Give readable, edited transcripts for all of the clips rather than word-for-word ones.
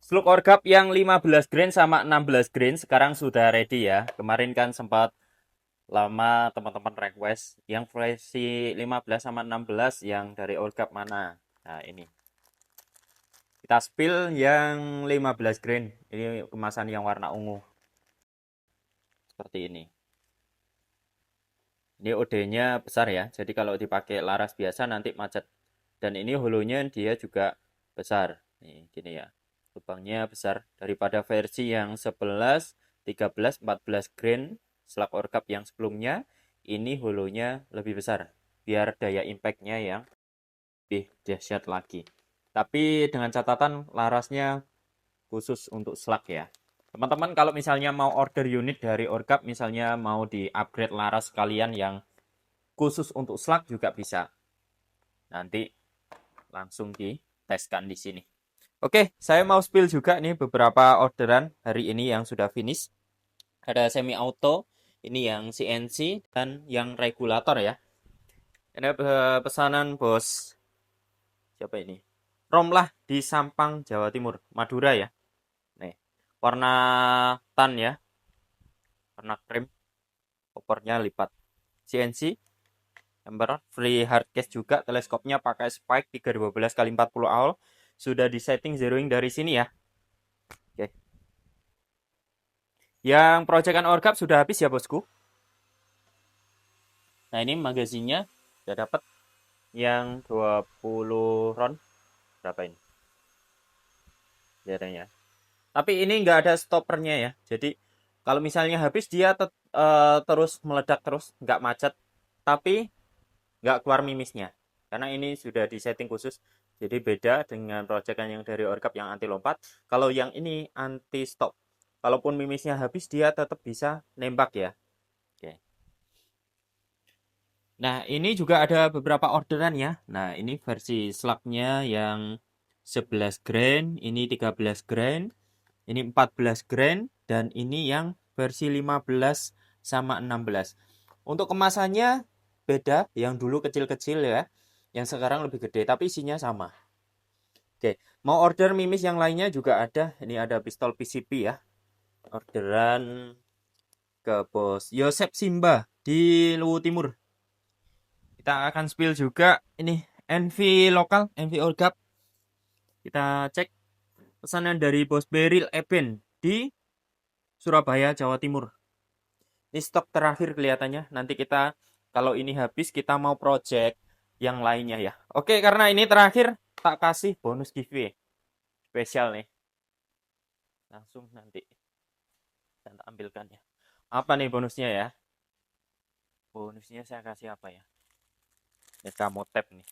Slug Orgap yang 15 grain sama 16 grain sekarang sudah ready ya. Kemarin kan sempat lama teman-teman request yang versi 15 sama 16 yang dari Orgap mana. Nah, ini. Kita spill yang 15 grain. Ini kemasan yang warna ungu. Seperti ini. Ini OD-nya besar ya. Jadi kalau dipakai laras biasa nanti macet. Dan ini holonya dia juga besar. Nih, gini ya. Lubangnya besar daripada versi yang 11, 13, 14 grain slug orgap yang sebelumnya. Ini holonya lebih besar. Biar daya impact-nya yang lebih dahsyat lagi. Tapi dengan catatan larasnya khusus untuk slug ya. Teman-teman kalau misalnya mau order unit dari orgap, misalnya mau di-upgrade laras kalian yang khusus untuk slug juga bisa. Nanti langsung diteskan di sini. Oke, saya mau spill juga nih beberapa orderan hari ini yang sudah finish. Ada semi auto, ini yang CNC dan yang regulator ya. Ini pesanan bos siapa ini? Romlah di Sampang, Jawa Timur, Madura ya. Nih, warna tan ya, warna krem, kopernya lipat. CNC, Ember, free hard case juga, teleskopnya pakai spike 312 x 40 AUL. Sudah di setting zeroing dari sini ya. Oke. Yang proyekan orgap sudah habis ya bosku. Nah ini magazinnya udah dapat yang 20 round. Berapa ini? Biarnya. Tapi ini nggak ada stoppernya ya. Jadi kalau misalnya habis dia terus meledak terus, nggak macet. Tapi nggak keluar mimisnya. Karena ini sudah di setting khusus. Jadi beda dengan proyekan yang dari orgap yang anti lompat. Kalau yang ini anti stop. Kalaupun mimisnya habis dia tetap bisa nembak ya. Oke. Nah, ini juga ada beberapa orderan ya. Nah, ini versi slugnya yang 11 grain, ini 13 grain, ini 14 grain, dan ini yang versi 15 sama 16. Untuk kemasannya beda, yang dulu kecil-kecil ya, yang sekarang lebih gede, tapi isinya sama. Oke, mau order mimis yang lainnya juga ada. Ini ada pistol PCP ya. Orderan ke bos Yosep Simba di Luwu Timur. Kita akan spill juga ini NV lokal, NV Orgap. Kita cek pesanan dari bos Beril Eben di Surabaya, Jawa Timur. Ini stok terakhir kelihatannya. Nanti kita kalau ini habis kita mau project yang lainnya ya. Oke, karena ini terakhir tak kasih bonus giveaway spesial nih. Langsung nanti kita ambilkan ya. Apa nih bonusnya ya? Bonusnya saya kasih apa ya? Ini kamu tap nih.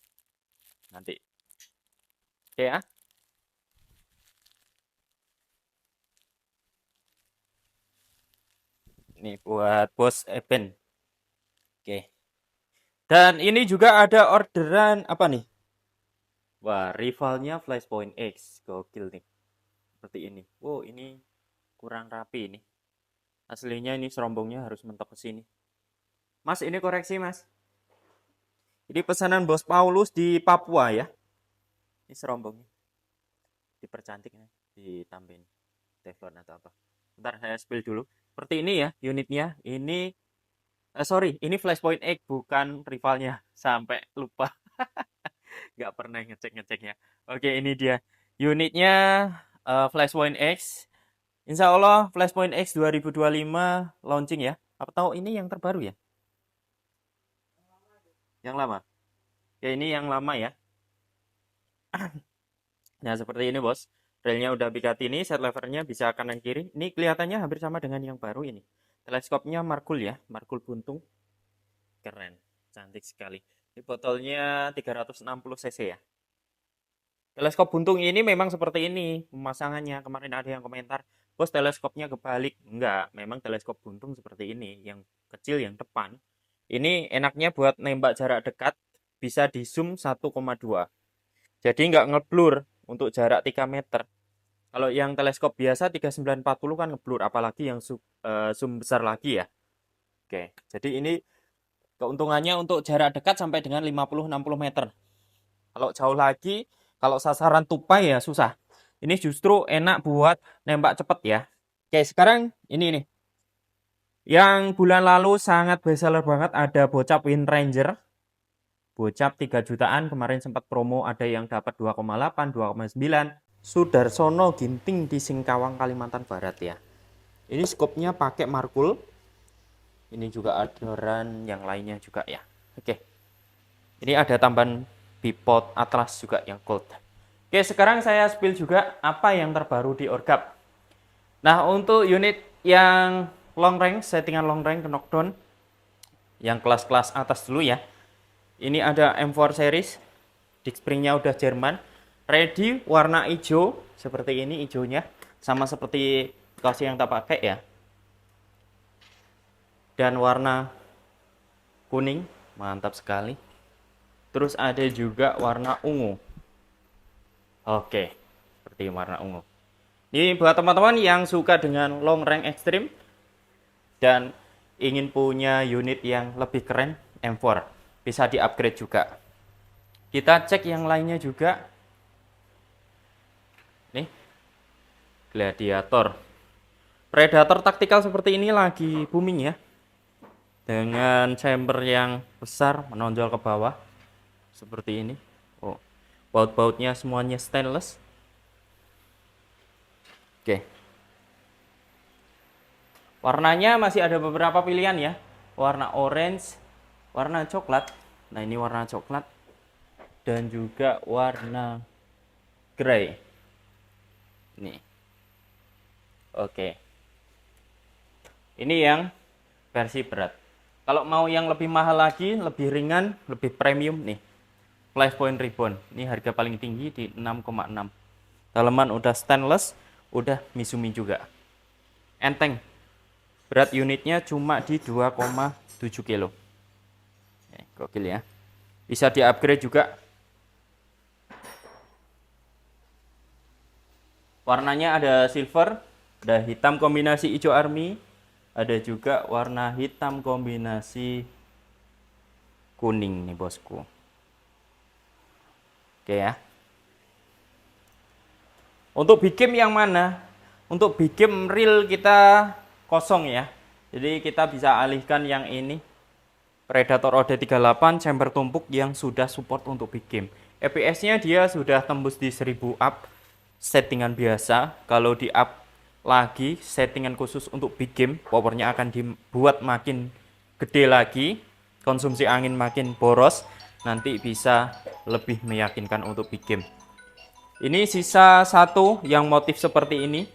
Nanti. Oke ya. Ini buat bos Eben. Oke. Dan ini juga ada orderan apa nih? Wah, rivalnya Flashpoint X. Gokil nih. Seperti ini. Wow, ini kurang rapi ini. Aslinya ini serombongnya harus mentok ke sini. Mas, ini koreksi, Mas. Ini pesanan Bos Paulus di Papua ya. Ini serombongnya. Dipercantik ya. Ditambahin teflon atau apa. Bentar, saya spill dulu. Seperti ini ya unitnya. Sorry, ini Flashpoint X bukan rivalnya. Sampai lupa. Nggak pernah ngecek-ngeceknya. Oke, ini dia. Unitnya Flashpoint X. Insya Allah Flashpoint X 2025 launching ya. Apa tahu ini yang terbaru ya? Yang lama. Ya ini yang lama ya. Nah seperti ini bos. Railnya udah bikat ini, set levernya bisa kanan kiri. Ini kelihatannya hampir sama dengan yang baru ini. Teleskopnya Markul ya, Markul buntung. Keren, cantik sekali. Ini botolnya 360 cc ya. Teleskop buntung ini memang seperti ini pemasangannya. Kemarin ada yang komentar, bos teleskopnya kebalik. Enggak, memang teleskop buntung seperti ini. Yang kecil yang depan. Ini enaknya buat nembak jarak dekat, bisa di zoom 1,2. Jadi nggak ngeblur untuk jarak 3 meter. Kalau yang teleskop biasa 3940 kan ngeblur, apalagi yang zoom besar lagi ya. Oke, jadi ini keuntungannya untuk jarak dekat sampai dengan 50-60 meter. Kalau jauh lagi, kalau sasaran tupai ya susah. Ini justru enak buat nembak cepet ya. Oke, sekarang ini nih. Yang bulan lalu sangat bestseller banget ada Bocap Wind Ranger. Bocap 3 jutaan, kemarin sempat promo ada yang dapat 2,8, 2,9. Sudarsono Ginting di Singkawang, Kalimantan Barat ya. Ini skopnya pakai markul. Ini juga adoran yang lainnya juga ya. Oke. Ini ada tambahan bipod Atlas juga yang gold. Oke, sekarang saya spill juga apa yang terbaru di Orgap. Nah, untuk unit yang long range, settingan long range knockdown yang kelas-kelas atas dulu ya. Ini ada M4 series, disc springnya udah Jerman, ready warna hijau seperti ini hijaunya, sama seperti kasih yang tak pakai ya. Dan warna kuning, mantap sekali. Terus ada juga warna ungu. Oke, seperti warna ungu. Ini buat teman-teman yang suka dengan long range ekstrim dan ingin punya unit yang lebih keren, M4 bisa di-upgrade juga. Kita cek yang lainnya juga. Nih, Gladiator. Predator taktikal seperti ini lagi booming ya. Dengan chamber yang besar menonjol ke bawah. Seperti ini. Oh, baut-bautnya semuanya stainless. Oke. Warnanya masih ada beberapa pilihan ya. Warna orange, warna coklat. Nah, ini warna coklat. Dan juga warna grey. Nih. Oke. Ini yang versi berat. Kalau mau yang lebih mahal lagi, lebih ringan, lebih premium nih. Flashpoint Ribbon. Ini harga paling tinggi di 6,6. Daleman udah stainless, udah Mizumi juga. Enteng. Berat unitnya cuma di 2,7 kilo. Gokil ya. Bisa di-upgrade juga. Warnanya ada silver, ada hitam kombinasi hijau army, ada juga warna hitam kombinasi kuning nih bosku. Oke ya. Untuk big game yang mana? Untuk big game real kita kosong ya. Jadi kita bisa alihkan yang ini. Predator OD38 chamber tumpuk yang sudah support untuk big game. FPS-nya dia sudah tembus di 1000 up. Settingan biasa. Kalau di up lagi settingan khusus untuk big game, powernya akan dibuat makin gede lagi. Konsumsi angin makin boros. Nanti bisa lebih meyakinkan untuk big game. Ini sisa satu yang motif seperti ini.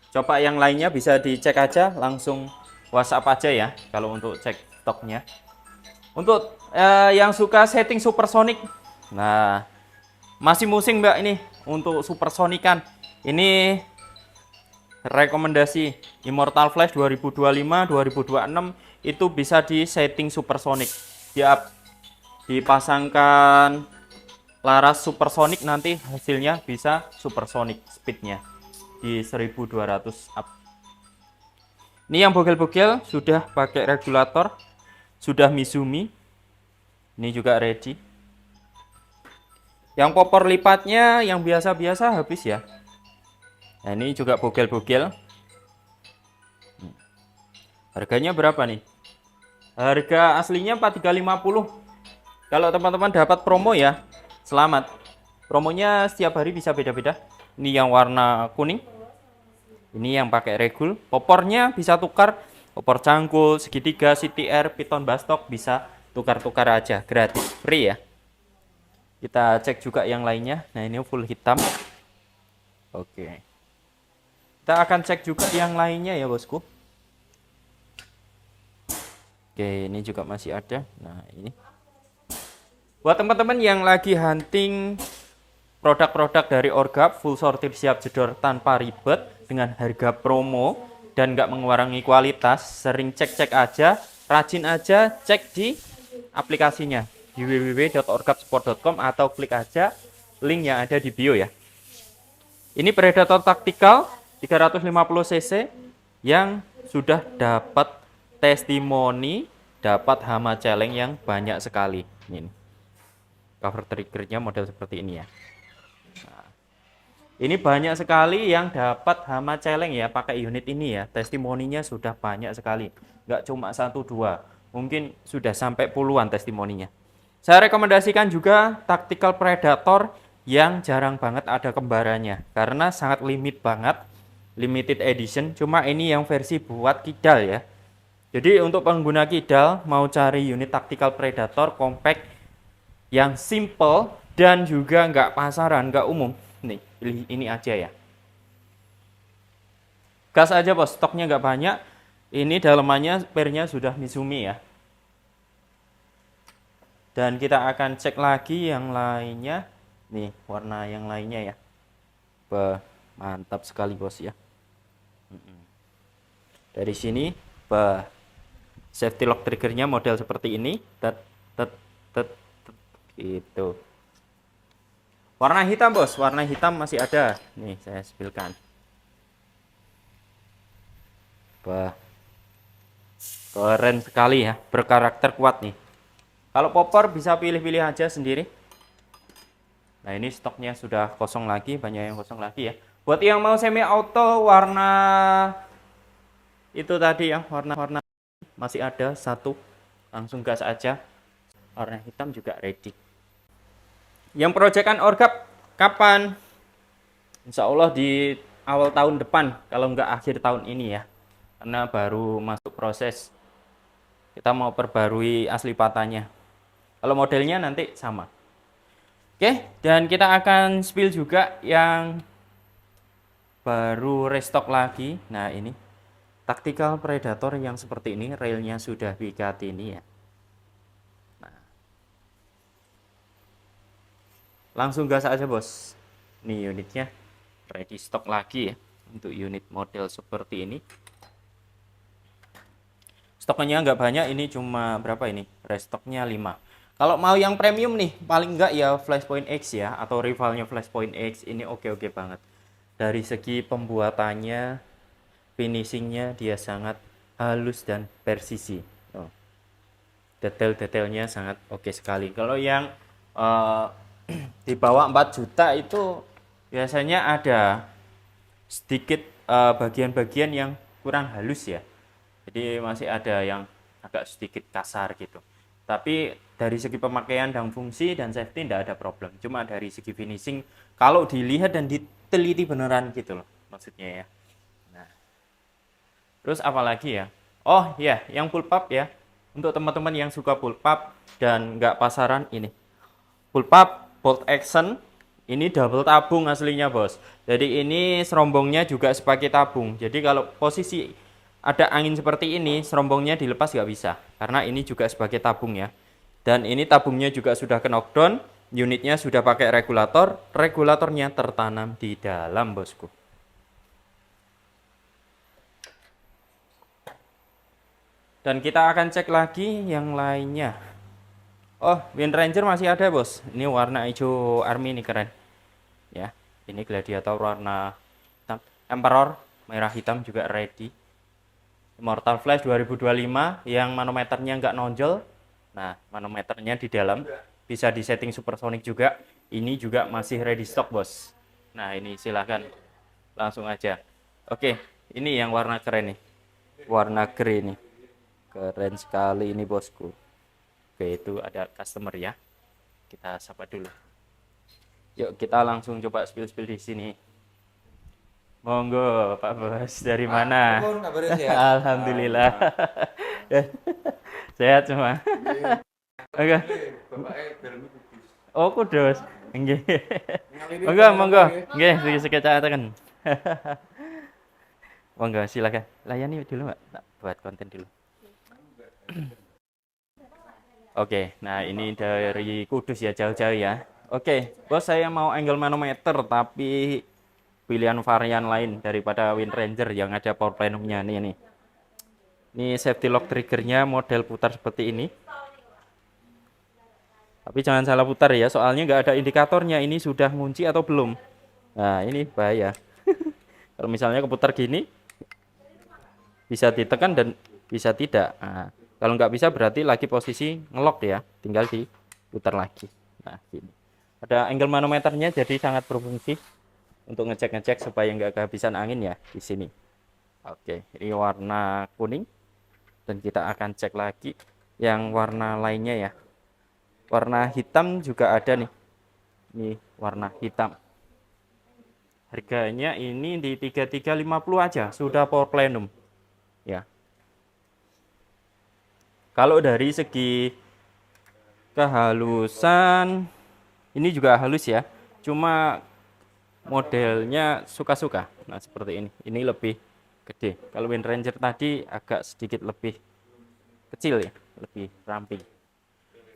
Coba yang lainnya bisa dicek aja, langsung WhatsApp aja ya kalau untuk cek stoknya. Untuk yang suka setting supersonic, nah masih musim mbak ini untuk supersonikan. Ini rekomendasi Immortal Flash 2025-2026 itu bisa di setting supersonic. Dia dipasangkan laras supersonic, nanti hasilnya bisa supersonic speednya di 1200 up. Ini yang bogel-bogel sudah pakai regulator, sudah Mizumi. Ini juga ready. Yang popor lipatnya yang biasa-biasa habis ya. Nah, ini juga bogel-bogel. Harganya berapa nih? Harga aslinya 4350. Kalau teman-teman dapat promo ya, selamat. Promonya setiap hari bisa beda-beda. Ini yang warna kuning. Ini yang pakai regul. Popornya bisa tukar. Popor cangkul, segitiga, CTR, piton bastok bisa tukar-tukar aja, gratis, free ya. Kita cek juga yang lainnya. Nah, ini full hitam. Oke. Kita akan cek juga yang lainnya ya, bosku. Oke, ini juga masih ada. Nah, ini. Buat teman-teman yang lagi hunting produk-produk dari Orgap, full sortir siap jedor tanpa ribet, dengan harga promo, dan nggak mengurangi kualitas, sering cek-cek aja, rajin aja, cek di aplikasinya di www.orgapsport.com atau klik aja link yang ada di bio ya. Ini Predator Tactical 350 cc yang sudah dapat testimoni, dapat hama celeng yang banyak sekali. Ini cover triggernya model seperti ini ya. Nah, Ini banyak sekali yang dapat hama celeng ya pakai unit ini ya. Testimoninya sudah banyak sekali. Nggak cuma 1 2, mungkin sudah sampai puluhan testimoninya. Saya rekomendasikan juga Tactical Predator yang jarang banget ada kembarannya karena sangat limit banget, limited edition. Cuma ini yang versi buat kidal ya. Jadi untuk pengguna kidal mau cari unit Tactical Predator compact yang simple dan juga nggak pasaran, nggak umum. Nih, pilih ini aja ya. Gas aja bos, stoknya nggak banyak. Ini dalamannya spare-nya sudah Mizumi ya. Dan kita akan cek lagi yang lainnya. Nih, warna yang lainnya ya. Bah, mantap sekali bos ya. Dari sini, bah, safety lock triggernya model seperti ini. Tet, tet, tet, tet, gitu. Warna hitam bos, warna hitam masih ada. Nih, saya spillkan. Bah, keren sekali ya, berkarakter kuat nih. Kalau popper bisa pilih-pilih aja sendiri. Nah ini stoknya sudah kosong lagi, banyak yang kosong lagi ya. Buat yang mau semi auto warna itu tadi ya, warna-warna masih ada 1, langsung gas aja. Warna hitam juga ready. Yang proyekan orgap kapan? Insya Allah di awal tahun depan, kalau nggak akhir tahun ini ya. Karena baru masuk proses. Kita mau perbarui asli patahnya. Kalau modelnya nanti sama. Oke, dan kita akan spill juga yang baru restock lagi. Nah ini Tactical Predator yang seperti ini, railnya sudah Picatinny ini ya. Nah, langsung gas aja bos. Nih unitnya ready stock lagi ya untuk unit model seperti ini. Stoknya nggak banyak, ini cuma berapa ini? Restoknya 5. Kalau mau yang premium nih, paling nggak ya Flashpoint X ya, atau rivalnya Flashpoint X, ini oke-oke banget. Dari segi pembuatannya, finishingnya dia sangat halus dan presisi. Oh. Detail-detailnya sangat oke sekali. Kalau yang di bawah 4 juta itu biasanya ada sedikit bagian-bagian yang kurang halus ya. Jadi masih ada yang agak sedikit kasar gitu. Tapi dari segi pemakaian dan fungsi dan safety tidak ada problem. Cuma dari segi finishing kalau dilihat dan diteliti beneran gitu loh maksudnya ya. Nah, terus apa lagi ya? Oh ya, yang full pub ya. Untuk teman-teman yang suka full pub dan nggak pasaran ini. Full pub bolt action ini double tabung aslinya bos. Jadi ini serombongnya juga sebagai tabung. Jadi kalau posisi ada angin seperti ini, serombongnya dilepas nggak bisa, karena ini juga sebagai tabung ya. Dan ini tabungnya juga sudah ke knockdown, unitnya sudah pakai regulator, regulatornya tertanam di dalam bosku. Dan kita akan cek lagi yang lainnya. Oh, Wind Ranger masih ada bos. Ini warna hijau army ini keren. Ya, ini gladiator warna hitam. Emperor merah hitam juga ready. Immortal Flash 2025 yang manometernya nggak nonjol. Nah, manometernya di dalam, bisa di setting supersonic juga. Ini juga masih ready stock bos. Nah ini silahkan langsung aja. Oke, ini yang warna keren nih, warna grey nih, keren sekali ini bosku. Oke, itu ada customer ya, kita sapa dulu. Yuk kita langsung coba spill di sini. Monggo Pak Bos, dari mana? Alhamdulillah. Sehat semua. Oke. Oh, Kudus. Nggih. Monggo. Nggih, sedikit catakan. Monggo, silakan. Layani dulu, Mbak. Tak buat konten dulu. Oke, nah ini dari Kudus ya, jauh-jauh ya. Oke, Bos, saya mau angle manometer tapi pilihan varian lain daripada Wind Ranger yang ada power plenumnya nih. Ini safety lock triggernya model putar seperti ini. Tapi jangan salah putar ya, soalnya nggak ada indikatornya ini sudah ngunci atau belum. Nah ini bahaya. Kalau misalnya keputar gini, bisa ditekan dan bisa tidak. Nah, kalau nggak bisa berarti lagi posisi ngelock ya, tinggal diputar lagi. Nah gini. Ada angle manometernya jadi sangat berfungsi. untuk ngecek supaya nggak kehabisan angin ya di sini. Oke, ini warna kuning, dan kita akan cek lagi yang warna lainnya ya. Warna hitam juga ada nih. Ini warna hitam. Harganya ini di 3350 aja, sudah power plenum. Ya. Kalau dari segi kehalusan, ini juga halus ya. Cuma modelnya suka-suka. Nah, seperti ini. Ini lebih gede. Kalau Wind Ranger tadi agak sedikit lebih kecil ya, lebih ramping.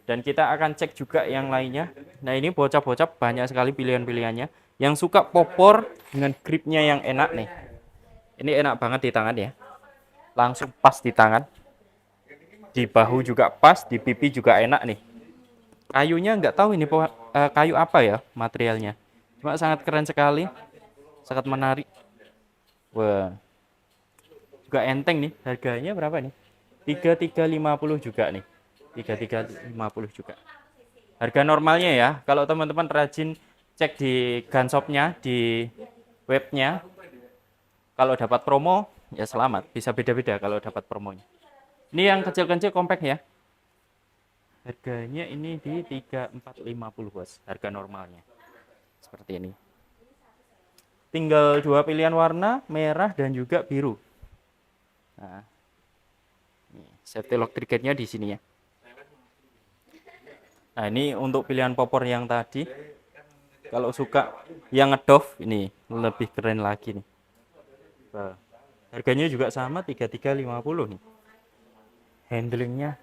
Dan kita akan cek juga yang lainnya. Nah, ini bocah-bocah banyak sekali pilihan-pilihannya. Yang suka popor dengan gripnya yang enak nih. Ini enak banget di tangan ya. Langsung pas di tangan. Di bahu juga pas, di pipi juga enak nih. Kayunya nggak tahu ini kayu apa ya materialnya. Cuma sangat keren sekali. Sangat menarik. Wah. Juga enteng nih. Harganya berapa nih? 3350 juga nih. 3350 juga. Harga normalnya ya. Kalau teman-teman rajin cek di gun shop-nya, di webnya, kalau dapat promo ya selamat. Bisa beda-beda kalau dapat promonya. Ini yang kecil-kecil compact ya. Harganya ini di 3450 bos. Harga normalnya. Seperti ini. Tinggal dua pilihan warna, merah dan juga biru. Nah, safety lock triggernya di sini ya. Nah, ini untuk pilihan popor yang tadi. Kalau suka yang ngedoff, ini lebih keren lagi nih. Nah, harganya juga sama 3350 nih. Handlingnya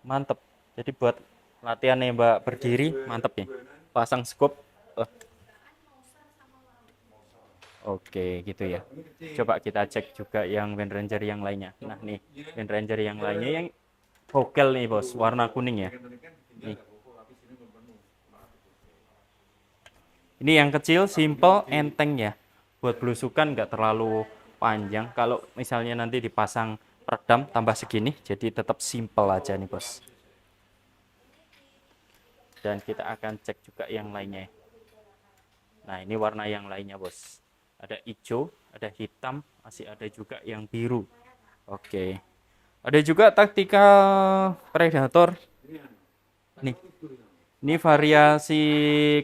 mantep. Jadi buat latihan nembak berdiri mantep nih. Pasang scope. Oke, gitu ya. Coba kita cek juga yang Wind Ranger yang lainnya. Nah, nih Wind Ranger yang lainnya yang Hockel nih bos, warna kuning ya. Nih. Ini yang kecil, simple, enteng ya. Buat belusukan nggak terlalu panjang. Kalau misalnya nanti dipasang redam tambah segini, jadi tetap simple aja nih bos. Dan kita akan cek juga yang lainnya. Nah, ini warna yang lainnya bos. Ada hijau, ada hitam, masih ada juga yang biru. Oke. Ada juga tactical predator. Nih. Ini variasi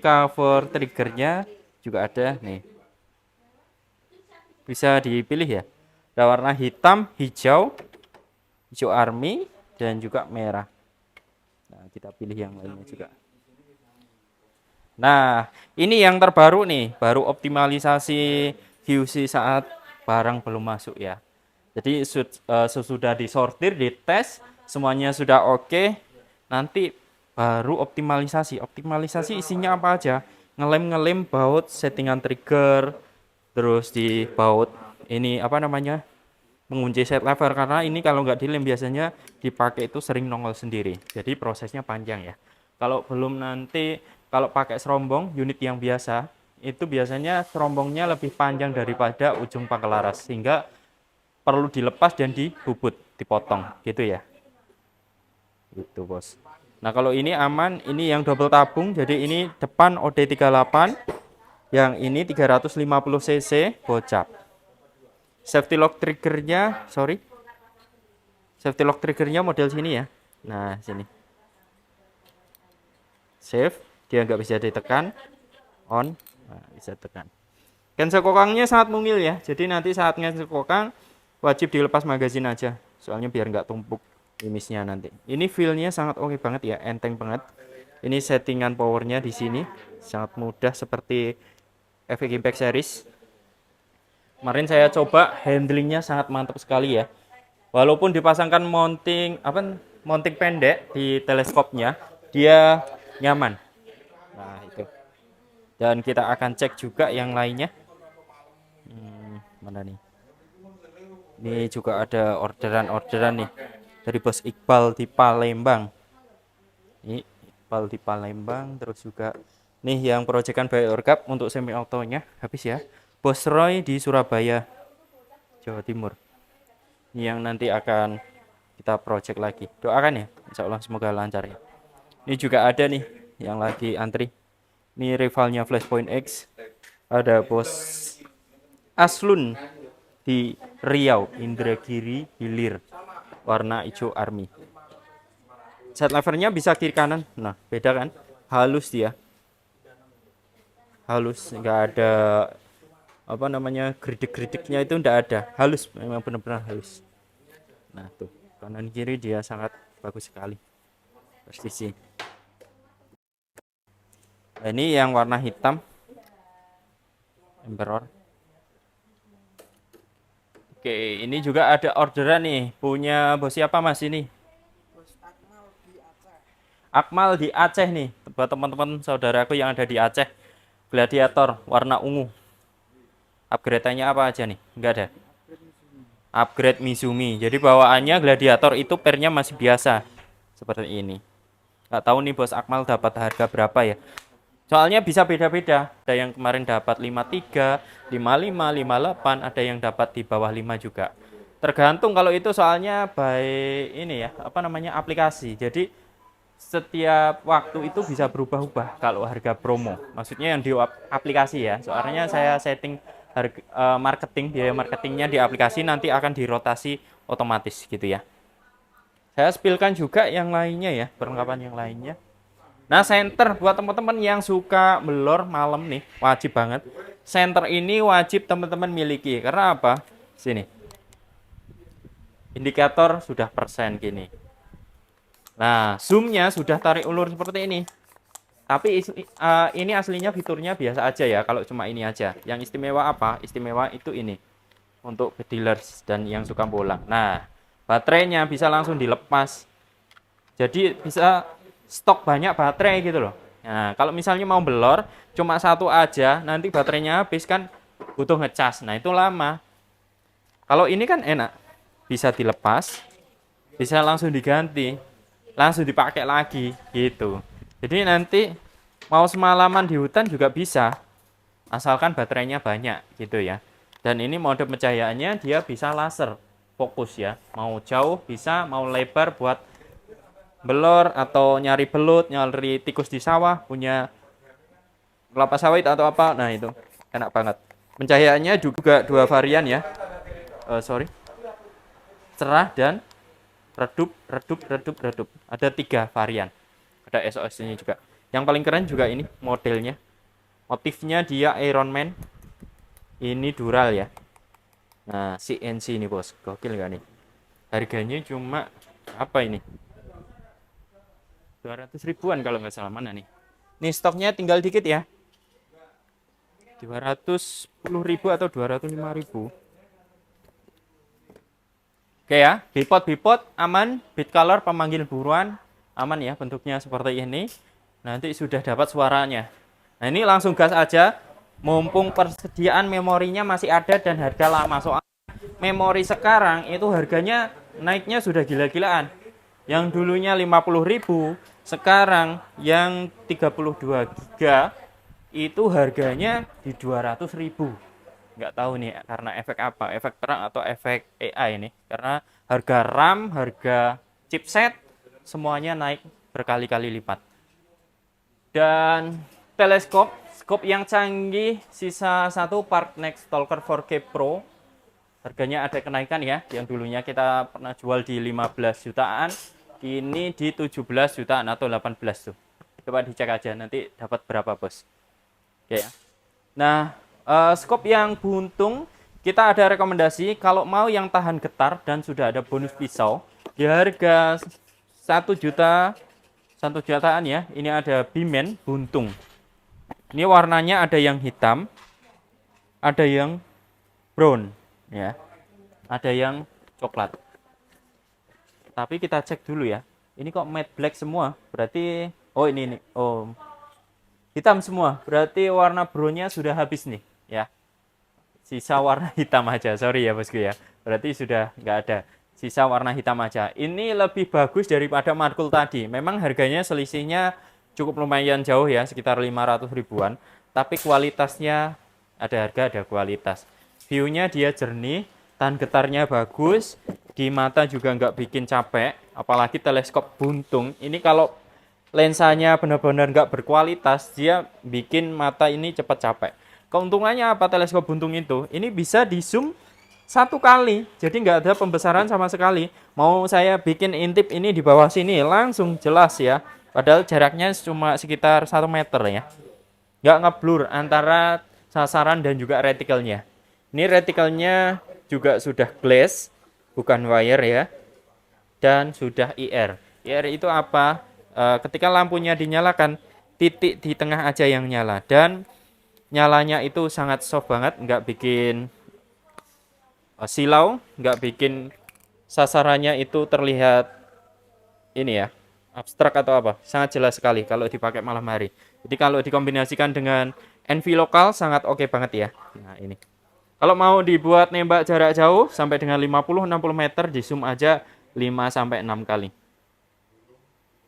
cover triggernya juga ada nih. Bisa dipilih ya. Ada warna hitam, hijau, hijau army, dan juga merah. Nah, kita pilih yang lainnya juga. Nah, ini yang terbaru nih, baru optimalisasi QC saat barang belum masuk ya. Jadi sesudah disortir, dites, semuanya sudah oke, nanti baru optimalisasi. Optimalisasi isinya apa aja? Ngelem baut settingan trigger, terus di baut ini apa namanya? Mengunci set lever, karena ini kalau nggak dilem biasanya dipakai itu sering nongol sendiri. Jadi prosesnya panjang ya. Kalau belum nanti kalau pakai serombong unit yang biasa itu biasanya serombongnya lebih panjang daripada ujung pangkal laras, sehingga perlu dilepas dan dibubut, dipotong gitu ya. Itu bos. Nah, kalau ini aman, ini yang double tabung. Jadi ini depan OD38, yang ini 350 cc bocap. Safety lock triggernya, safety lock triggernya model sini ya. Nah, sini. Save, dia nggak bisa ditekan. On, nah, bisa tekan. Cancel kokangnya sangat mungil ya. Jadi nanti saat cancel kokang wajib dilepas magazin aja. Soalnya biar nggak tumpuk limisnya nanti. Ini feel-nya sangat oke banget ya, enteng banget. Ini settingan powernya di sini sangat mudah seperti FX Impact Series. Kemarin saya coba, handlingnya sangat mantap sekali ya. Walaupun dipasangkan mounting pendek di teleskopnya, dia nyaman. Nah, itu. Dan kita akan cek juga yang lainnya. Mana nih? Ini juga ada orderan nih dari Bos Iqbal di Palembang. Ini Iqbal di Palembang, terus juga nih yang proyekan by Orgap untuk semi autonya habis ya. Bos Roy di Surabaya, Jawa Timur. Ini yang nanti akan kita project lagi. Doakan ya, insya Allah semoga lancar ya. Ini juga ada nih yang lagi antri. Ini rivalnya Flashpoint X. Ada bos Aslun di Riau, Indragiri Hilir, warna hijau army. Set levernya bisa kiri kanan. Nah, beda kan? Halus dia. Halus, nggak ada apa namanya geridik-geridiknya, itu nggak ada. Halus, memang benar-benar halus. Nah, tuh kanan kiri dia sangat bagus sekali. Presisi. Nah, ini yang warna hitam. Emperor. Oke, ini juga ada orderan nih. Punya bos siapa Mas ini? Akmal di Aceh nih. Buat teman-teman saudaraku yang ada di Aceh. Gladiator warna ungu. Upgrade-nya apa aja nih? Enggak ada. Upgrade Mizumi. Jadi bawaannya gladiator itu pernya masih biasa. Seperti ini. Nggak tahu nih bos Akmal dapat harga berapa ya. Soalnya bisa beda-beda. Ada yang kemarin dapat 53, 55, 58, ada yang dapat di bawah 5 juga. Tergantung kalau itu soalnya by ini ya, apa namanya, aplikasi. Jadi setiap waktu itu bisa berubah-ubah kalau harga promo. Maksudnya yang di aplikasi ya. Soalnya saya setting harga marketing, biaya marketingnya di aplikasi nanti akan dirotasi otomatis gitu ya. Saya spillkan juga yang lainnya ya, perlengkapan yang lainnya. Nah, center buat teman-teman yang suka belor malam nih, wajib banget. Center ini wajib teman-teman miliki. Karena apa? Sini. Indikator sudah persen gini. Nah, zoomnya sudah tarik ulur seperti ini. Tapi ini aslinya fiturnya biasa aja ya, kalau cuma ini aja. Yang istimewa apa? Istimewa itu ini. Untuk dealers dan yang suka bolang. Nah, baterainya bisa langsung dilepas. Jadi bisa stok banyak baterai gitu loh. Nah, kalau misalnya mau belor cuma satu aja, nanti baterainya habis kan butuh ngecas. Nah, itu lama. Kalau ini kan enak. Bisa dilepas, bisa langsung diganti, langsung dipakai lagi gitu. Jadi nanti mau semalaman di hutan juga bisa. Asalkan baterainya banyak gitu ya. Dan ini mode pencahayaannya dia bisa laser fokus ya. Mau jauh bisa, mau lebar buat belor atau nyari belut, nyari tikus di sawah, punya kelapa sawit atau apa. Nah, itu enak banget. Pencahayaannya juga dua varian ya. Cerah dan redup, redup, redup, redup. Ada 3 varian. Ada SOS-nya juga. Yang paling keren juga ini modelnya. Motifnya dia Iron Man. Ini dural ya. Nah, CNC ini bos. Gokil gak nih? Harganya cuma apa ini? 200 ribuan kalau nggak salah. Mana nih? Nih stoknya tinggal dikit ya. 210 ribu atau 205 ribu. Oke ya, bipod aman, bit color pemanggil buruan aman ya, bentuknya seperti ini. Nanti sudah dapat suaranya. Nah, ini langsung gas aja. Mumpung persediaan memorinya masih ada dan harga lama. Soal memori sekarang itu harganya naiknya sudah gila-gilaan. Yang dulunya 50.000, sekarang yang 32 GB itu harganya di 200.000. Nggak tahu nih karena efek apa, efek perang atau efek AI ini. Karena harga RAM, harga chipset semuanya naik berkali-kali lipat. Dan teleskop, skop yang canggih sisa satu Parknex Stalker 4K Pro. Harganya ada kenaikan ya, yang dulunya kita pernah jual di 15 jutaan, kini di 17 jutaan atau 18 tuh. Coba dicek aja nanti dapat berapa bos. Oke ya. Nah, skop yang buntung kita ada rekomendasi kalau mau yang tahan getar dan sudah ada bonus pisau di harga 1 jutaan ya. Ini ada Bimen buntung. Ini warnanya ada yang hitam, ada yang brown ya. Ada yang coklat. Tapi kita cek dulu ya. Ini kok matte black semua? Berarti ini oh hitam semua. Berarti warna brownnya sudah habis nih ya. Sisa warna hitam aja. Sorry ya bosku ya. Berarti sudah nggak ada. Sisa warna hitam aja. Ini lebih bagus daripada Markul tadi. Memang harganya selisihnya cukup lumayan jauh ya, sekitar 500 ribuan. Tapi kualitasnya ada harga, ada kualitas. View-nya dia jernih, tahan getarnya bagus, di mata juga nggak bikin capek. Apalagi teleskop buntung. Ini kalau lensanya benar-benar nggak berkualitas, dia bikin mata ini cepat capek. Keuntungannya apa teleskop buntung itu? Ini bisa di zoom satu kali, jadi nggak ada pembesaran sama sekali. Mau saya bikin intip ini di bawah sini langsung jelas ya, padahal jaraknya cuma sekitar 1 meter ya, nggak ngeblur antara sasaran dan juga retikelnya. Ini retikelnya juga sudah glass, bukan wire ya, dan sudah IR. IR itu apa? Ketika lampunya dinyalakan, titik di tengah aja yang nyala, dan nyalanya itu sangat soft banget, nggak bikin silau, nggak bikin sasarannya itu terlihat ini ya, abstrak atau apa. Sangat jelas sekali kalau dipakai malam hari. Jadi kalau dikombinasikan dengan NV lokal sangat oke banget ya. Nah ini. Kalau mau dibuat nembak jarak jauh sampai dengan 50-60 meter, di zoom aja 5-6 kali.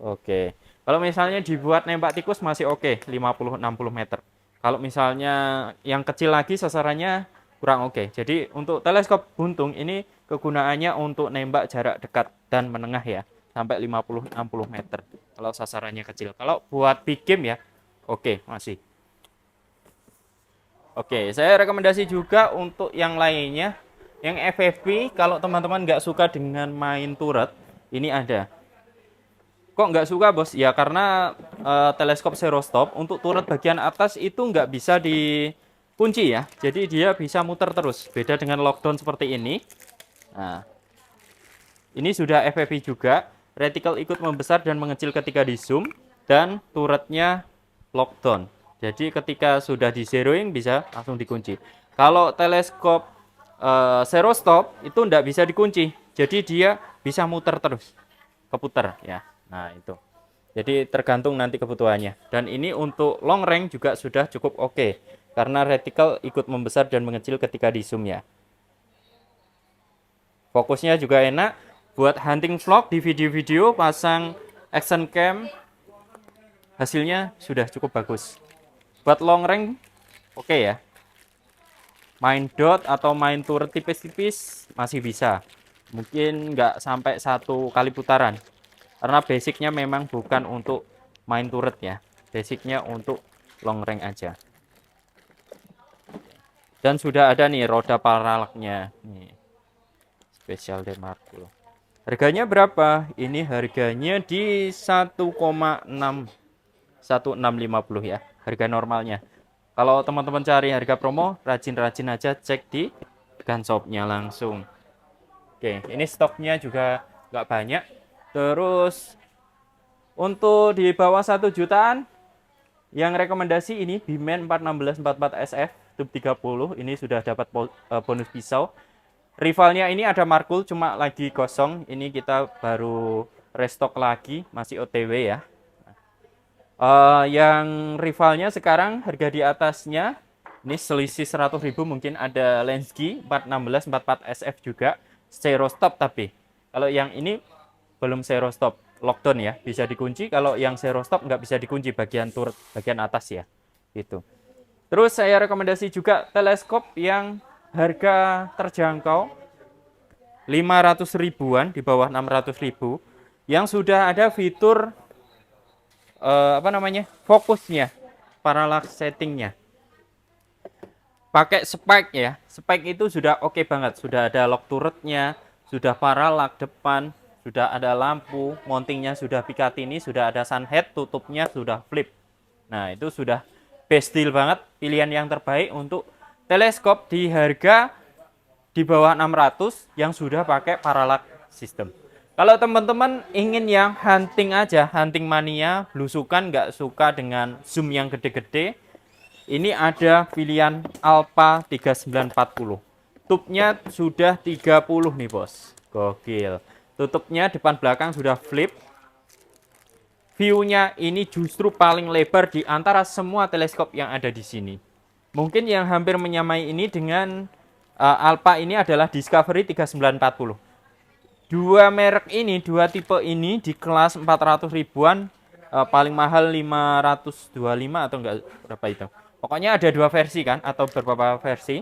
Oke. Kalau misalnya dibuat nembak tikus masih oke, 50-60 meter. Kalau misalnya yang kecil lagi sasarannya kurang oke. Jadi untuk teleskop buntung ini kegunaannya untuk nembak jarak dekat dan menengah ya, sampai 50-60 meter. Kalau sasarannya kecil. Kalau buat big game ya, oke masih. Oke, saya rekomendasi juga untuk yang lainnya, yang FFP. Kalau teman-teman nggak suka dengan main turret, ini ada. Kok nggak suka bos? Ya karena teleskop serostop untuk turret bagian atas itu nggak bisa dikunci ya. Jadi dia bisa muter terus. Beda dengan lockdown seperti ini. Nah, ini sudah FFP juga. Reticle ikut membesar dan mengecil ketika di zoom. Dan turretnya lockdown. Jadi ketika sudah di zeroing bisa langsung dikunci. Kalau teleskop serostop itu nggak bisa dikunci. Jadi dia bisa muter terus. Keputar ya. Nah itu, jadi tergantung nanti kebutuhannya. Dan ini untuk long range juga sudah cukup oke, karena reticle ikut membesar dan mengecil ketika di zoom ya. Fokusnya juga enak buat hunting vlog di video-video, pasang action cam, hasilnya sudah cukup bagus. Buat long range oke ya, main dot atau main turret tipis-tipis masih bisa, mungkin nggak sampai 1 kali putaran. Karena basicnya memang bukan untuk main turret ya, basicnya untuk long range aja. Dan sudah ada nih roda paralaknya, nih spesial Demarco. Harganya berapa? Ini harganya di 1,6 ya, harga normalnya. Kalau teman-teman cari harga promo, rajin-rajin aja cek di gunshopnya langsung. Oke, ini stoknya juga nggak banyak. Terus untuk di bawah 1 jutaan yang rekomendasi ini Bimen 41644 SF tube 30, ini sudah dapat bonus pisau. Rivalnya ini ada Markul cuma lagi kosong, ini kita baru restock lagi, masih OTW ya. Yang rivalnya sekarang harga di atasnya ini selisih 100.000, mungkin ada Lenski 41644 SF juga serostop, tapi kalau yang ini belum serostop, lockdown ya, bisa dikunci. Kalau yang serostop nggak bisa dikunci bagian turret bagian atas ya, gitu. Terus saya rekomendasi juga teleskop yang harga terjangkau 500 ribuan, di bawah 600 ribu, yang sudah ada fitur fokusnya, parallax settingnya, pakai spike ya. Spike itu sudah oke banget, sudah ada lock turretnya, sudah parallax depan, sudah ada lampu, mountingnya sudah Picatinny, sudah ada sunhead, tutupnya sudah flip. Nah itu sudah best deal banget, pilihan yang terbaik untuk teleskop di harga di bawah 600 yang sudah pakai parallax system. Kalau teman-teman ingin yang hunting aja, hunting mania, blusukan, nggak suka dengan zoom yang gede-gede, ini ada pilihan Alpha 3940. Tube-nya sudah 30 nih bos, gokil. Tutupnya depan belakang sudah flip. View-nya ini justru paling lebar di antara semua teleskop yang ada di sini. Mungkin yang hampir menyamai ini dengan Alpha ini adalah Discovery 3940. Dua merek ini, dua tipe ini di kelas 400 ribuan, paling mahal 525 atau enggak berapa itu. Pokoknya ada dua versi kan, atau beberapa versi.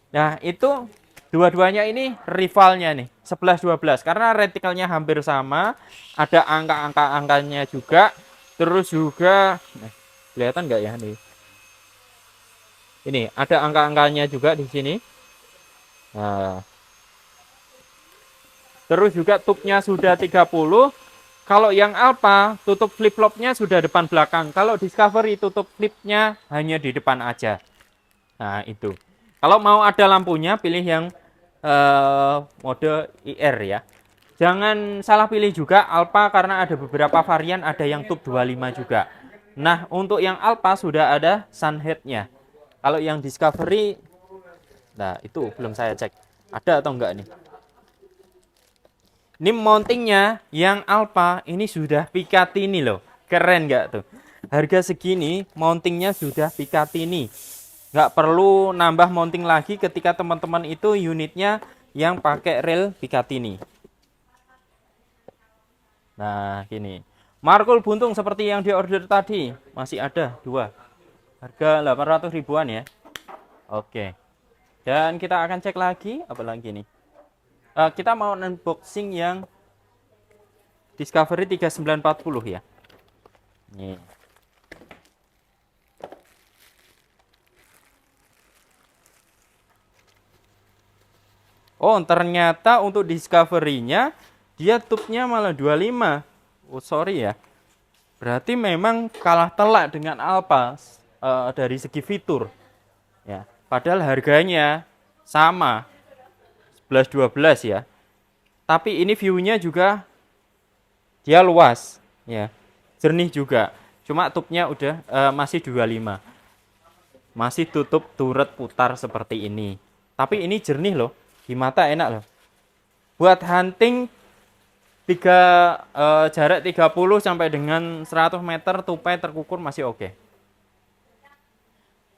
Nah itu dua-duanya ini rivalnya nih, 11-12, karena retikelnya hampir sama, ada angka-angkanya juga, terus juga, kelihatan nggak ya nih? Ini ada angka-angkanya juga di sini. Nah, terus juga tubnya sudah 30. Kalau yang Alpha tutup flip flopnya sudah depan belakang. Kalau Discovery tutup flipnya hanya di depan aja. Nah itu. Kalau mau ada lampunya pilih yang mode IR ya. Jangan salah pilih juga Alpha karena ada beberapa varian ada yang tub 25 juga. Nah untuk yang Alpha sudah ada sunhead-nya. Kalau yang Discovery, nah itu belum saya cek. Ada atau enggak nih? Ini mountingnya yang Alpha ini sudah Picatinny loh. Keren nggak tuh? Harga segini mountingnya sudah Picatinny. Nggak perlu nambah mounting lagi ketika teman-teman itu unitnya yang pakai rel Picatinny. Nah gini. Markul buntung seperti yang di order tadi. Masih ada 2. Harga 800 ribuan ya. Oke. Dan kita akan cek lagi. Apa lagi nih? Kita mau unboxing yang Discovery 3940 ya. Nih. Oh, ternyata untuk Discovery-nya dia tubnya malah 25. Oh, sorry ya. Berarti memang kalah telak dengan Alpha dari segi fitur. Ya, padahal harganya sama 11-12 ya. Tapi ini view-nya juga dia luas ya. Jernih juga. Cuma tubnya udah masih 25. Masih tutup turret putar seperti ini. Tapi ini jernih loh. Di mata enak loh. Buat hunting jarak 30 sampai dengan 100 meter tupai terkukur masih oke.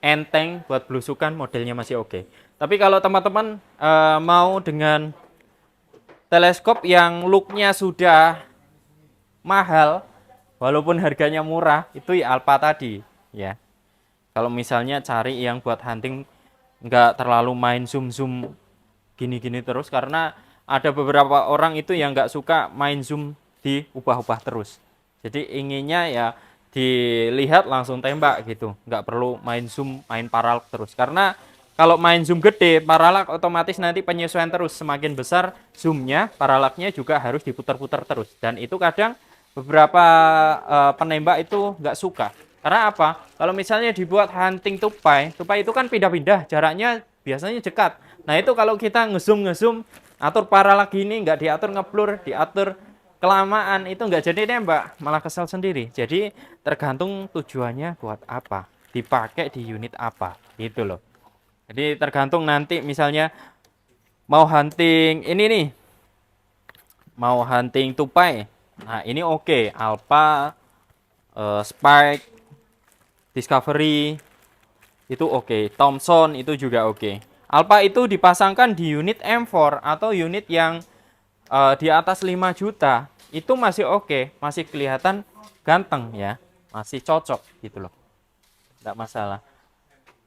Enteng buat belusukan modelnya masih oke. Tapi kalau teman-teman mau dengan teleskop yang looknya sudah mahal, walaupun harganya murah, itu ya Alpha tadi ya. Kalau misalnya cari yang buat hunting nggak terlalu main zoom gini-gini terus, karena ada beberapa orang itu yang nggak suka main zoom diubah-ubah terus. Jadi inginnya ya dilihat langsung tembak gitu, nggak perlu main zoom, main paralak terus. Karena kalau main zoom gede, paralak otomatis nanti penyesuaian terus. Semakin besar zoomnya, paralaknya juga harus diputar-putar terus. Dan itu kadang beberapa penembak itu nggak suka. Karena apa? Kalau misalnya dibuat hunting tupai itu kan pindah-pindah, jaraknya biasanya dekat. Nah itu kalau kita ngezoom, atur paralak gini, nggak diatur ngeblur, diatur kelamaan, itu nggak jadi nembak, malah kesel sendiri. Jadi tergantung tujuannya buat apa, dipakai di unit apa, gitu loh. Jadi tergantung nanti misalnya mau hunting ini nih, mau hunting tupai. Nah ini oke, Alpha, Spike, Discovery, itu oke. Thomson itu juga oke. Alpha itu dipasangkan di unit M4 atau unit yang di atas 5 juta. Itu masih oke, masih kelihatan ganteng ya. Masih cocok gitu loh. Tidak masalah.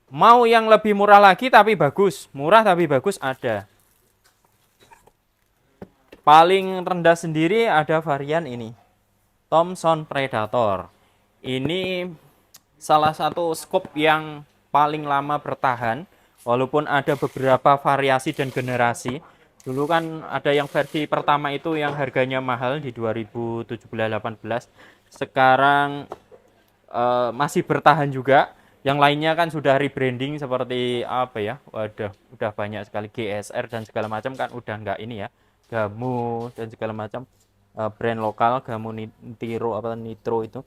Mau yang lebih murah lagi tapi bagus. Murah tapi bagus ada. Paling rendah sendiri ada varian ini. Thomson Predator. Ini salah satu scope yang paling lama bertahan. Walaupun ada beberapa variasi dan generasi. Dulu kan ada yang versi pertama itu yang harganya mahal di 2017-18. Sekarang masih bertahan juga. Yang lainnya kan sudah rebranding seperti apa ya? Waduh, udah banyak sekali GSR dan segala macam kan udah enggak ini ya. Gamu dan segala macam brand lokal, Gamu Nitro itu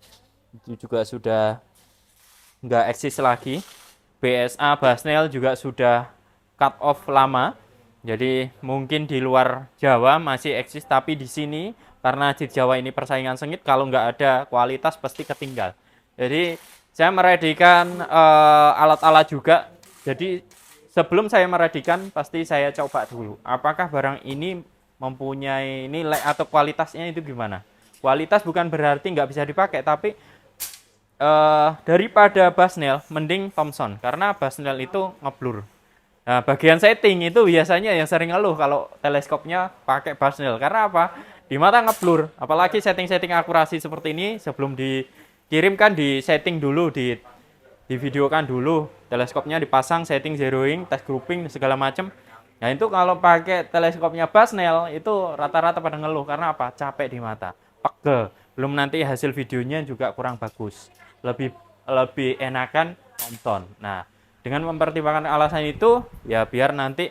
juga sudah enggak eksis lagi. BSA Basnel juga sudah cut off lama. Jadi mungkin di luar Jawa masih eksis, tapi di sini karena di Jawa ini persaingan sengit, kalau nggak ada kualitas pasti ketinggal. Jadi saya meredikan alat-alat juga. Jadi sebelum saya meredikan pasti saya coba dulu apakah barang ini mempunyai nilai atau kualitasnya itu gimana. Kualitas bukan berarti nggak bisa dipakai, tapi daripada Basnel mending Thomson karena Basnel itu ngeblur. Nah, bagian setting itu biasanya yang sering ngeluh kalau teleskopnya pakai Basnel. Karena apa? Di mata ngeblur. Apalagi setting-setting akurasi seperti ini sebelum dikirimkan di setting dulu di divideokan dulu, teleskopnya dipasang, setting zeroing, test grouping segala macam. Nah itu kalau pakai teleskopnya Basnel itu rata-rata pada ngeluh karena apa? Capek di mata, pegel. Belum nanti hasil videonya juga kurang bagus. Lebih lebih enakan nonton. Nah, dengan mempertimbangkan alasan itu, ya biar nanti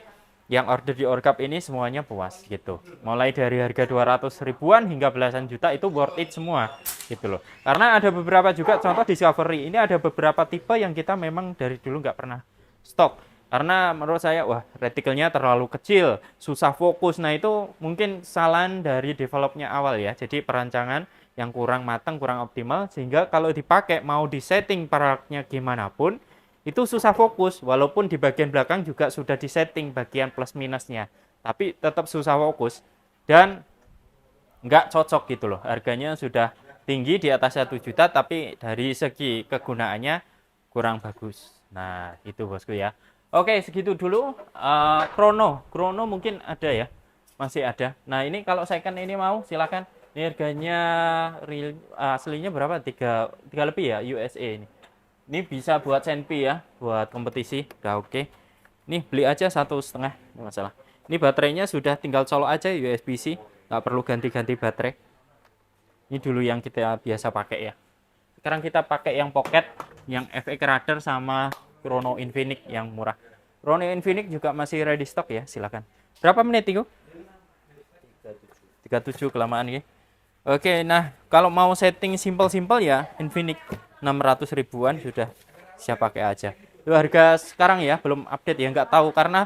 yang order di Orgap ini semuanya puas gitu. Mulai dari harga 200 ribuan hingga belasan juta itu worth it semua gitu loh. Karena ada beberapa juga contoh Discovery. Ini ada beberapa tipe yang kita memang dari dulu nggak pernah stok. Karena menurut saya wah retikelnya terlalu kecil, susah fokus. Nah itu mungkin kesalahan dari developnya awal ya. Jadi perancangan yang kurang matang, kurang optimal sehingga kalau dipakai mau disetting peraknya gimana pun itu susah fokus walaupun di bagian belakang juga sudah disetting bagian plus minusnya tapi tetap susah fokus dan nggak cocok gitu loh, harganya sudah tinggi di atas 1 juta tapi dari segi kegunaannya kurang bagus. Nah itu bosku ya, oke segitu dulu. Chrono mungkin ada ya, masih ada. Nah ini kalau second ini mau silakan. Ini harganya real aslinya berapa, 3 lebih ya USA ini. Ini bisa buat senpi ya, buat kompetisi, udah oke. Nih beli aja 1,5, nggak masalah. Ini baterainya sudah tinggal colok aja USB-C, nggak perlu ganti-ganti baterai. Ini dulu yang kita biasa pakai ya. Sekarang kita pakai yang pocket, yang FX Radar sama Chrono Infinix yang murah. Chrono Infinix juga masih ready stock ya, silakan. Berapa menit itu? 37 kelamaan ya. Oke, nah kalau mau setting simple-simple ya Infinix 600 ribuan sudah siap pakai aja. Itu harga sekarang ya, belum update ya, nggak tahu karena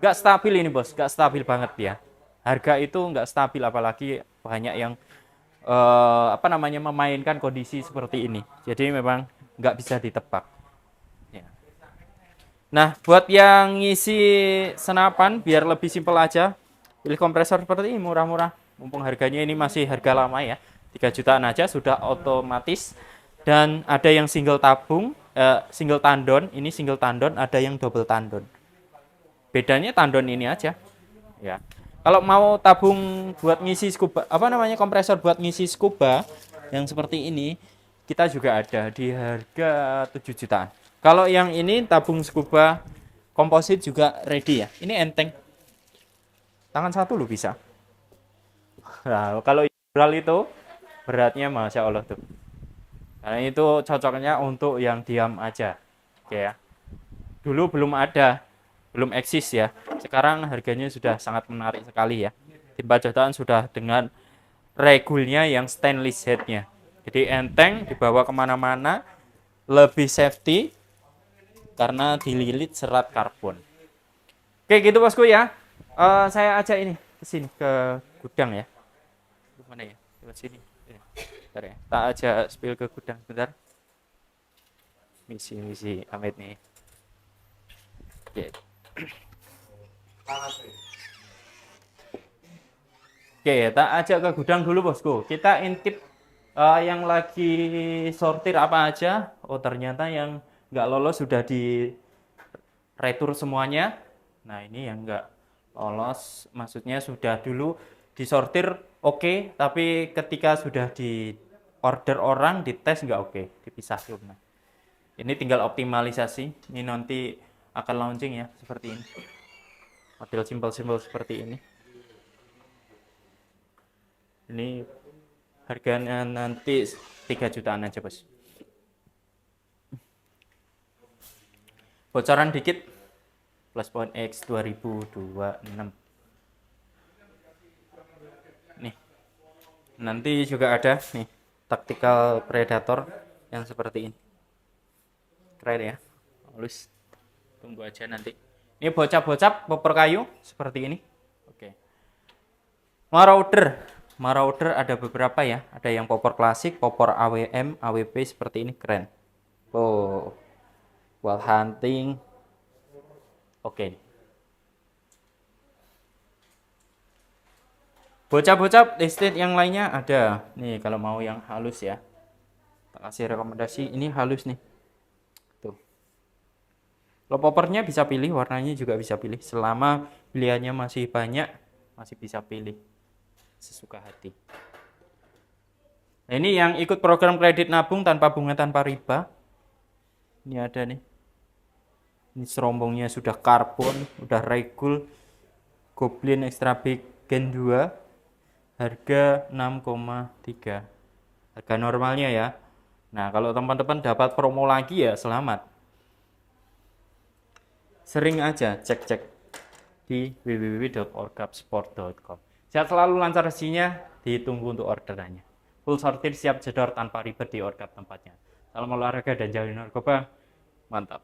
nggak stabil ini bos, nggak stabil banget ya. Harga itu nggak stabil apalagi banyak yang memainkan kondisi seperti ini. Jadi memang nggak bisa ditebak. Ya. Nah, buat yang ngisi senapan biar lebih simpel aja, pilih kompresor seperti ini murah-murah. Mumpung harganya ini masih harga lama ya, 3 jutaan aja sudah otomatis. Dan ada yang single tabung, single tandon, ini single tandon, ada yang double tandon. Bedanya tandon ini aja. Ya. Kalau mau tabung buat ngisi scuba, kompresor buat ngisi scuba yang seperti ini, kita juga ada di harga 7 jutaan. Kalau yang ini tabung scuba komposit juga ready ya. Ini enteng. Tangan satu lo bisa. Nah, kalau integral itu beratnya Masya Allah tuh. Karena itu cocoknya untuk yang diam aja. Oke ya. Dulu belum ada, belum eksis ya. Sekarang harganya sudah sangat menarik sekali ya. Di Pajataan sudah dengan regulnya yang stainless headnya. Jadi enteng, dibawa kemana-mana, lebih safety karena dililit serat karbon. Oke gitu bosku ya. Saya ajak ini ke sini ke gudang ya. Mana ya? Lewat sini. Bentar ya. Tak aja spill ke gudang bentar. Misi Amit nih. Oke. Oke, tak ajak ke gudang dulu bosku. Kita intip yang lagi sortir apa aja. Oh ternyata yang nggak lolos sudah di retur semuanya. Nah ini yang nggak lolos, maksudnya sudah dulu disortir oke, tapi ketika sudah di order orang dites nggak oke, dipisah dulu. Nah, ini tinggal optimalisasi. Ini nanti akan launching ya seperti ini, model simple seperti ini. Ini harganya nanti 3 jutaan aja bos. Bocoran dikit, Plus Point X 2026. Nih, nanti juga ada nih Tactical Predator yang seperti ini. Keren ya, halus. Tunggu aja nanti. Ini bocap-bocap popor kayu seperti ini. Oke. Marauder ada beberapa ya. Ada yang popor klasik, popor AWM, AWP seperti ini, keren. Oh, wild hunting. Oke. Bocap-bocap listrik yang lainnya ada. Nih kalau mau yang halus ya. Tak kasih rekomendasi, ini halus nih. Tuh. Kalau popornya bisa pilih, warnanya juga bisa pilih. Selama pilihannya masih banyak, masih bisa pilih sesuka hati. Nah, ini yang ikut program kredit nabung tanpa bunga tanpa riba. Ini ada nih. Ini serombongnya sudah karbon, udah regul. Goblin Extra Big Gen 2 harga 6,3. Harga normalnya ya. Nah, kalau teman-teman dapat promo lagi ya selamat. Sering aja cek-cek di www.orgapsport.com. Sehat selalu, lancar rezekinya, ditunggu untuk orderannya. Full sortir, siap jedor tanpa ribet di Orgap tempatnya. Salam olahraga dan jauhi narkoba. Mantap.